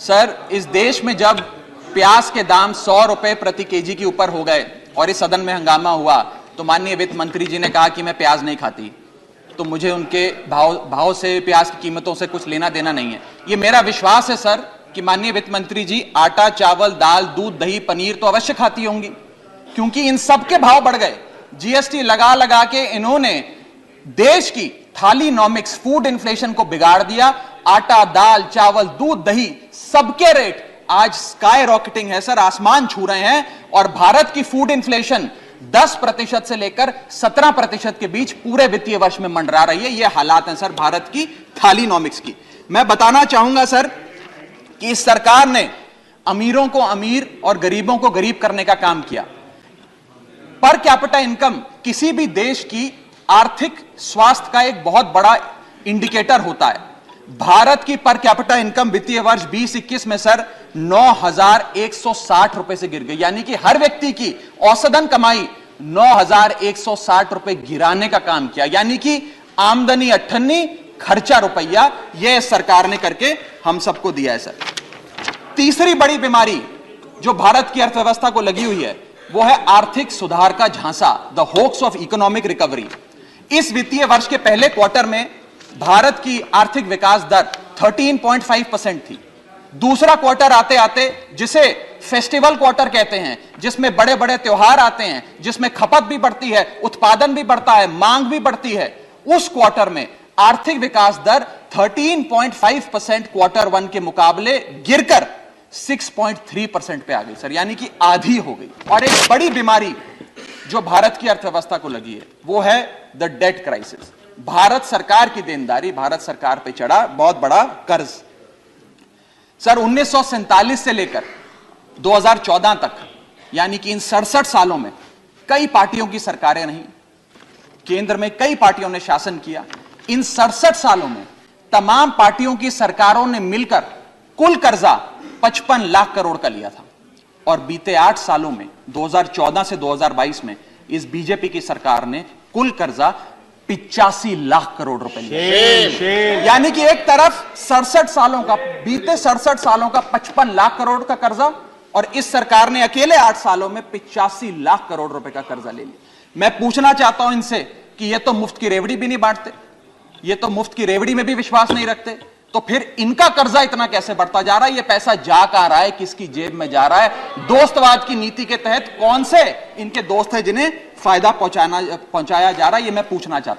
Sir, इस देश में जब प्याज के दाम 100 रुपए प्रति केजी के ऊपर हो गए और इस सदन में हंगामा हुआ तो माननीय वित्त मंत्री जी ने कहा कि मैं प्याज नहीं खाती, तो मुझे उनके भाव से, प्याज की कीमतों से कुछ लेना देना नहीं है। ये मेरा विश्वास है सर कि माननीय वित्त मंत्री जी आटा, चावल, दाल, दूध, दही, पनीर तो अवश्य खाती होंगी, क्योंकि इन सब के भाव बढ़ गए। जीएसटी लगा लगा के इन्होंने देश की थालीनॉमिक्स, फूड इन्फ्लेशन को बिगाड़ दिया। आटा, दाल, चावल, दूध, दही, सबके रेट आज स्काई रॉकेटिंग है सर, आसमान छू रहे हैं। और भारत की फूड इन्फ्लेशन 10% से लेकर 17% के बीच पूरे वित्तीय वर्ष में मंडरा रही है। यह हालात हैं सर भारत की थालीनॉमिक्स की। मैं बताना चाहूंगा सर कि इस सरकार ने अमीरों को अमीर और गरीबों को गरीब करने का काम किया। पर कैपिटा इनकम किसी भी देश की आर्थिक स्वास्थ्य का एक बहुत बड़ा इंडिकेटर होता है। भारत की पर कैपिटा इनकम वित्तीय वर्ष 2021 में सर 9,160 रुपए से गिर गई, यानी कि हर व्यक्ति की औसतन कमाई 9,160 रुपए गिराने का काम किया। यानी कि आमदनी 98, खर्चा रुपया, यह सरकार ने करके हम सबको दिया है सर। तीसरी बड़ी बीमारी जो भारत की अर्थव्यवस्था को लगी हुई है वो है आर्थिक सुधार का झांसा, the hoax of economic recovery. इस वित्तीय वर्ष के पहले क्वार्टर में भारत की आर्थिक विकास दर 13.5% थी। दूसरा क्वार्टर आते आते, जिसे फेस्टिवल क्वार्टर कहते हैं, जिसमें बड़े बड़े त्योहार आते हैं, जिसमें खपत भी बढ़ती है, उत्पादन भी बढ़ता है, मांग भी बढ़ती है, उस क्वार्टर में आर्थिक विकास दर 13.5% क्वार्टर 1 के मुकाबले गिरकर 6.3% पे आ गई सर, यानी कि आधी हो गई। और एक बड़ी बीमारी जो भारत की अर्थव्यवस्था को लगी है वो है द डेट क्राइसिस। भारत सरकार की देनदारी, भारत सरकार पे चढ़ा बहुत बड़ा कर्ज। सर 1947 से लेकर 2014 तक, यानी कि इन 67 सालों में कई पार्टियों की सरकारें रहीं, केंद्र में कई पार्टियों ने शासन किया। इन 67 सालों में तमाम पार्टियों की सरकारों ने मिलकर कुल कर्जा 55 लाख करोड़ का लिया था। और बीते 8 सालों में 2014 से 2022 में इस बीजेपी की सरकार ने कुल कर्जा 85 लाख करोड़ रुपए लिया। यानी कि एक तरफ 67 सालों का, बीते 67 सालों का 55 लाख करोड़ का कर्जा, और इस सरकार ने अकेले 8 सालों में 85 लाख करोड़ रुपए का कर्जा ले लिया। मैं पूछना चाहता हूं इनसे कि ये तो मुफ्त की रेवड़ी भी नहीं बांटते, ये तो मुफ्त की रेवड़ी में भी विश्वास नहीं रखते, तो फिर इनका कर्जा इतना कैसे बढ़ता जा रहा है? ये पैसा जा कहां रहा है, किसकी जेब में जा रहा है? दोस्तवाद की नीति के तहत कौन से इनके दोस्त हैं जिन्हें फायदा पहुंचाया जा रहा है? ये मैं पूछना चाहता हूं।